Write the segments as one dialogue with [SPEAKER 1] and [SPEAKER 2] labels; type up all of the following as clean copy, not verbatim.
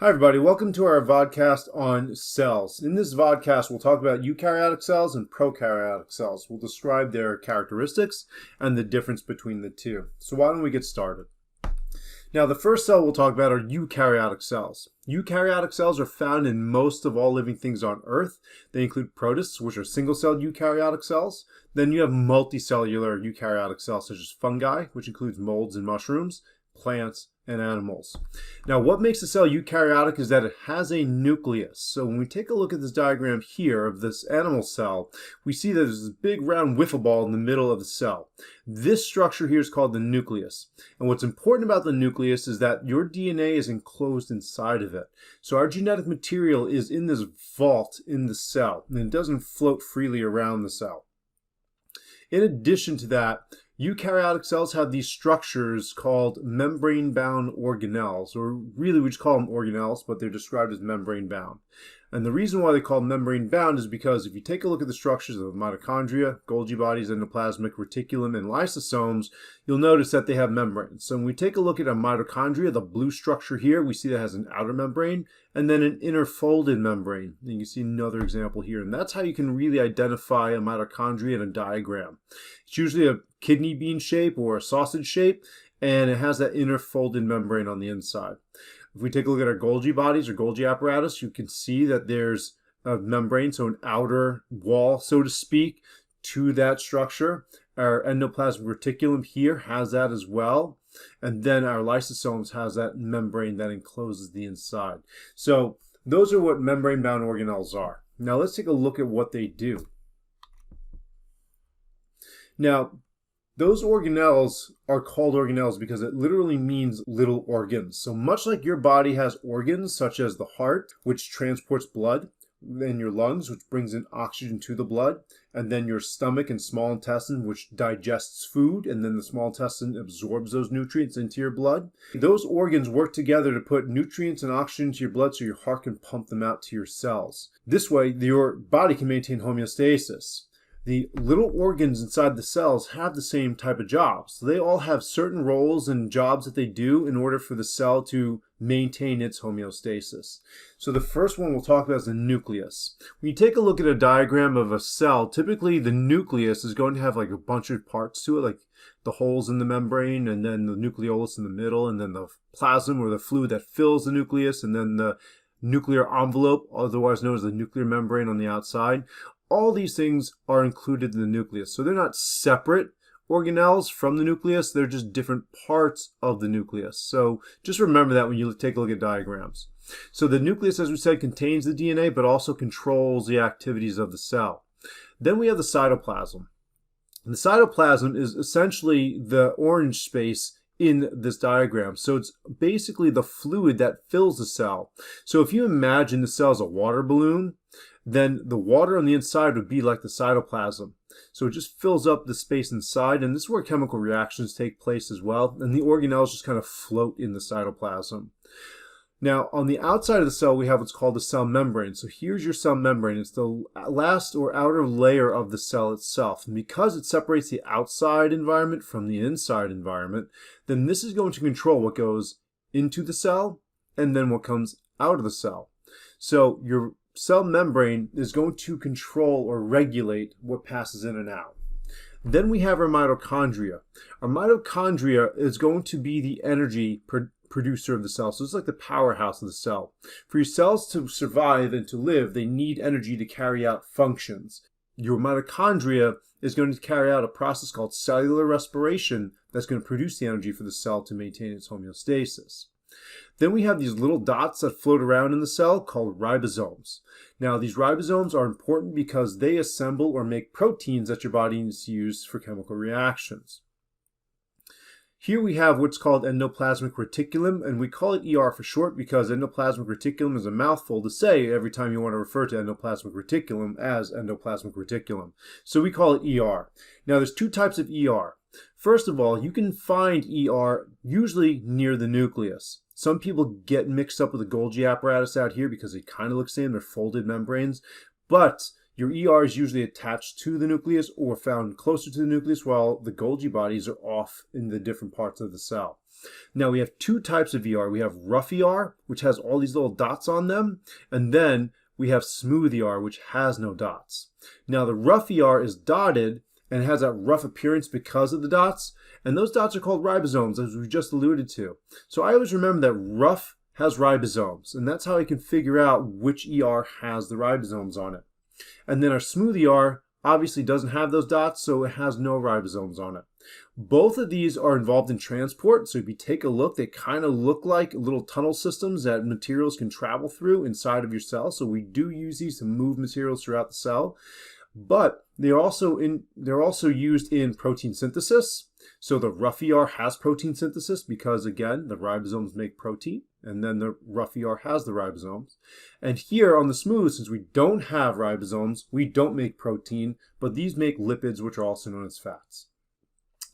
[SPEAKER 1] Hi everybody, welcome to our vodcast on cells. In this vodcast we'll talk about eukaryotic cells and prokaryotic cells. We'll describe their characteristics and the difference between the two. So why don't we get started? Now the first cell we'll talk about are eukaryotic cells. Eukaryotic cells are found in most of all living things on Earth. They include protists, which are single-celled eukaryotic cells. Then you have multicellular eukaryotic cells such as fungi, which includes molds and mushrooms, plants, and animals. Now what makes a cell eukaryotic is that it has a nucleus. So when we take a look at this diagram here of this animal cell, we see that there's this big round wiffle ball in the middle of the cell. This structure here is called the nucleus. And what's important about the nucleus is that your DNA is enclosed inside of it. So our genetic material is in this vault in the cell, and it doesn't float freely around the cell. In addition to that, eukaryotic cells have these structures called membrane-bound organelles, or really we just call them organelles, but they're described as membrane-bound. And the reason why they call them membrane-bound is because if you take a look at the structures of mitochondria, Golgi bodies, endoplasmic reticulum, and lysosomes, you'll notice that they have membranes. So when we take a look at a mitochondria, the blue structure here, we see that has an outer membrane and then an inner folded membrane. And you can see another example here. And that's how you can really identify a mitochondria in a diagram. It's usually a kidney bean shape or a sausage shape, and it has that inner folded membrane on the inside. If we take a look at our Golgi bodies or Golgi apparatus, you can see that there's a membrane, so an outer wall, so to speak, to that structure. Our endoplasmic reticulum here has that as well. And then our lysosomes has that membrane that encloses the inside. So those are what membrane-bound organelles are. Now let's take a look at what they do. Now, those organelles are called organelles because it literally means little organs. So much like your body has organs such as the heart, which transports blood, then your lungs, which brings in oxygen to the blood, and then your stomach and small intestine, which digests food, and then the small intestine absorbs those nutrients into your blood. Those organs work together to put nutrients and oxygen into your blood so your heart can pump them out to your cells. This way, your body can maintain homeostasis. The little organs inside the cells have the same type of jobs. So they all have certain roles and jobs that they do in order for the cell to maintain its homeostasis. So the first one we'll talk about is the nucleus. When you take a look at a diagram of a cell, typically the nucleus is going to have like a bunch of parts to it, like the holes in the membrane, and then the nucleolus in the middle, and then the plasm or the fluid that fills the nucleus, and then the nuclear envelope, otherwise known as the nuclear membrane on the outside. All these things are included in the nucleus. So they're not separate organelles from the nucleus, they're just different parts of the nucleus. So just remember that when you take a look at diagrams. So the nucleus, as we said, contains the DNA, but also controls the activities of the cell. Then we have the cytoplasm. And the cytoplasm is essentially the orange space in this diagram. So it's basically the fluid that fills the cell. So if you imagine the cell as a water balloon, then the water on the inside would be like the cytoplasm. So it just fills up the space inside, and this is where chemical reactions take place as well, and the organelles just kind of float in the cytoplasm. Now, on the outside of the cell, we have what's called the cell membrane. So here's your cell membrane. It's the last or outer layer of the cell itself. And because it separates the outside environment from the inside environment, then this is going to control what goes into the cell and then what comes out of the cell. So your cell membrane is going to control or regulate what passes in and out. Then we have our mitochondria. Our mitochondria is going to be the energy producer of the cell. So it's like the powerhouse of the cell. For your cells to survive and to live, they need energy to carry out functions. Your mitochondria is going to carry out a process called cellular respiration that's going to produce the energy for the cell to maintain its homeostasis. Then we have these little dots that float around in the cell called ribosomes. Now these ribosomes are important because they assemble or make proteins that your body needs to use for chemical reactions. Here we have what's called endoplasmic reticulum, and we call it ER for short because endoplasmic reticulum is a mouthful to say every time you want to refer to endoplasmic reticulum as endoplasmic reticulum. So we call it ER. Now there's two types of ER. First of all, you can find ER usually near the nucleus. Some people get mixed up with the Golgi apparatus out here because they kind of look the same, they're folded membranes, but your ER is usually attached to the nucleus or found closer to the nucleus, while the Golgi bodies are off in the different parts of the cell. Now we have two types of ER. We have rough ER, which has all these little dots on them, and then we have smooth ER, which has no dots. Now the rough ER is dotted and has that rough appearance because of the dots, and those dots are called ribosomes, as we just alluded to. So I always remember that rough has ribosomes, and that's how I can figure out which ER has the ribosomes on it. And then our smooth ER obviously doesn't have those dots, so it has no ribosomes on it. Both of these are involved in transport, so if you take a look, they kind of look like little tunnel systems that materials can travel through inside of your cell. So we do use these to move materials throughout the cell, but they're also used in protein synthesis. So the rough ER has protein synthesis because, again, the ribosomes make protein, and then the rough ER has the ribosomes. And here on the smooth, since we don't have ribosomes, we don't make protein, but these make lipids, which are also known as fats.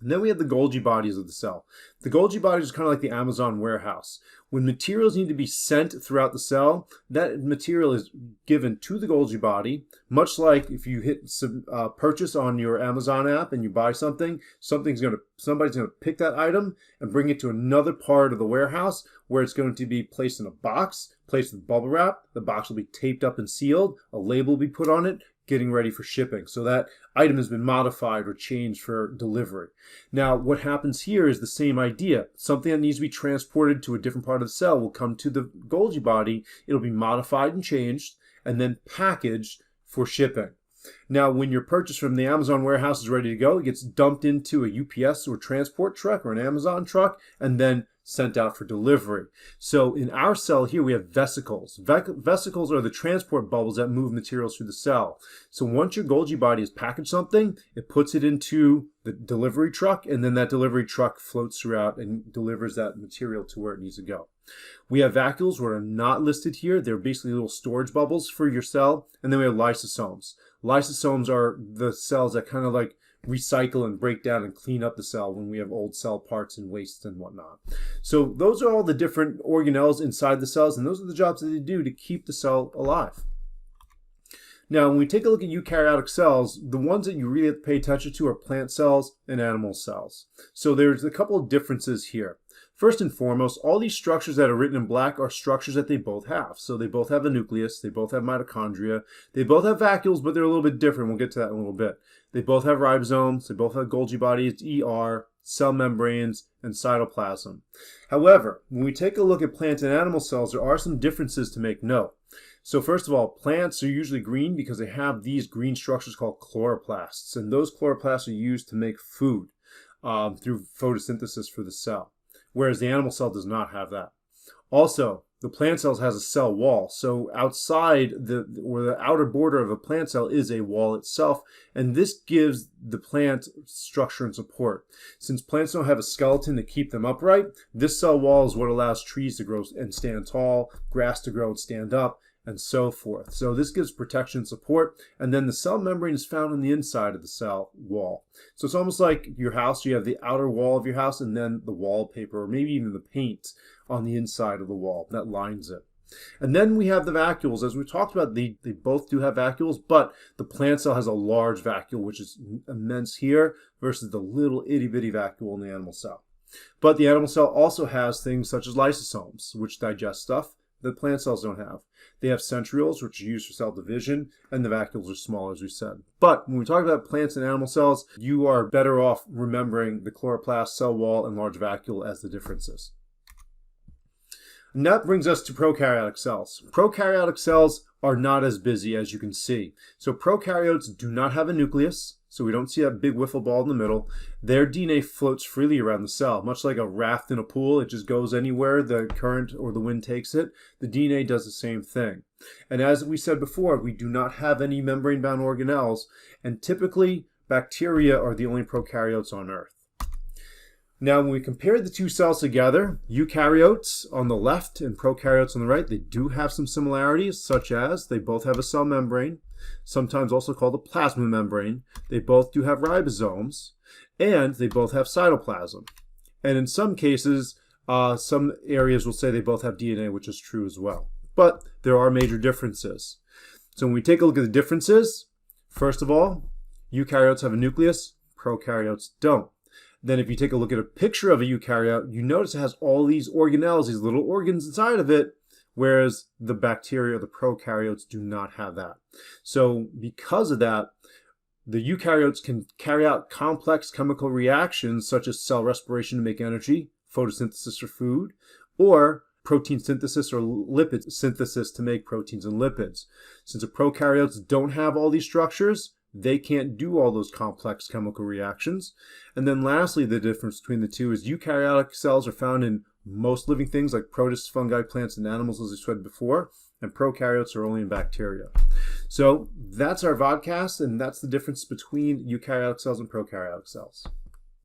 [SPEAKER 1] And then we have the Golgi bodies of the cell. The Golgi bodies are kind of like the Amazon warehouse. When materials need to be sent throughout the cell, that material is given to the Golgi body, much like if you hit purchase on your Amazon app and you buy something, somebody's going to pick that item and bring it to another part of the warehouse where it's going to be placed in a box, placed with bubble wrap. The box will be taped up and sealed. A label will be put on it, getting ready for shipping. So that item has been modified or changed for delivery. Now, what happens here is the same idea. Something that needs to be transported to a different part of the cell will come to the Golgi body. It'll be modified and changed and then packaged for shipping. Now, when your purchase from the Amazon warehouse is ready to go, it gets dumped into a UPS or transport truck or an Amazon truck and then sent out for delivery. So in our cell here, we have vesicles. Vesicles are the transport bubbles that move materials through the cell. So once your Golgi body has packaged something, it puts it into the delivery truck, and then that delivery truck floats throughout and delivers that material to where it needs to go. We have vacuoles, which are not listed here. They're basically little storage bubbles for your cell. And then we have lysosomes. Lysosomes are the cells that kind of like recycle and break down and clean up the cell when we have old cell parts and wastes and whatnot. So those are all the different organelles inside the cells, and those are the jobs that they do to keep the cell alive. Now, when we take a look at eukaryotic cells, the ones that you really have to pay attention to are plant cells and animal cells. So there's a couple of differences here. First and foremost, all these structures that are written in black are structures that they both have. So they both have a nucleus, they both have mitochondria, they both have vacuoles, but they're a little bit different. We'll get to that in a little bit. They both have ribosomes, they both have Golgi bodies, ER, cell membranes, and cytoplasm. However, when we take a look at plant and animal cells, there are some differences to make note. So first of all, plants are usually green because they have these green structures called chloroplasts, and those chloroplasts are used to make food through photosynthesis for the cell, whereas the animal cell does not have that. Also, the plant cell has a cell wall, so outside the outer border of a plant cell is a wall itself, and this gives the plant structure and support. Since plants don't have a skeleton to keep them upright, this cell wall is what allows trees to grow and stand tall, grass to grow and stand up, and so forth. So this gives protection and support, and then the cell membrane is found on the inside of the cell wall. So it's almost like your house. You have the outer wall of your house and then the wallpaper, or maybe even the paint on the inside of the wall that lines it. And then we have the vacuoles. As we talked about, they both do have vacuoles, but the plant cell has a large vacuole, which is immense here, versus the little itty-bitty vacuole in the animal cell. But the animal cell also has things such as lysosomes, which digest stuff that plant cells don't have. They have centrioles, which are used for cell division, and the vacuoles are small, as we said. But when we talk about plants and animal cells, you are better off remembering the chloroplast, cell wall, and large vacuole as the differences. And that brings us to prokaryotic cells. Prokaryotic cells are not as busy, as you can see. So prokaryotes do not have a nucleus, so we don't see that big wiffle ball in the middle. Their DNA floats freely around the cell, much like a raft in a pool. It just goes anywhere the current or the wind takes it. The DNA does the same thing. And as we said before, we do not have any membrane-bound organelles, and typically bacteria are the only prokaryotes on Earth. Now, when we compare the two cells together, eukaryotes on the left and prokaryotes on the right, they do have some similarities, such as they both have a cell membrane, sometimes also called a plasma membrane. They both do have ribosomes, and they both have cytoplasm. And in some cases, some areas will say they both have DNA, which is true as well. But there are major differences. So when we take a look at the differences, first of all, eukaryotes have a nucleus, prokaryotes don't. Then if you take a look at a picture of a eukaryote, you notice it has all these organelles, these little organs inside of it, whereas the bacteria, the prokaryotes, do not have that. So because of that, the eukaryotes can carry out complex chemical reactions such as cell respiration to make energy, photosynthesis for food, or protein synthesis or lipid synthesis to make proteins and lipids. Since the prokaryotes don't have all these structures, they can't do all those complex chemical reactions. And then lastly, the difference between the two is eukaryotic cells are found in most living things like protists, fungi, plants, and animals, as I said before, and prokaryotes are only in bacteria. So that's our vodcast, and that's the difference between eukaryotic cells and prokaryotic cells.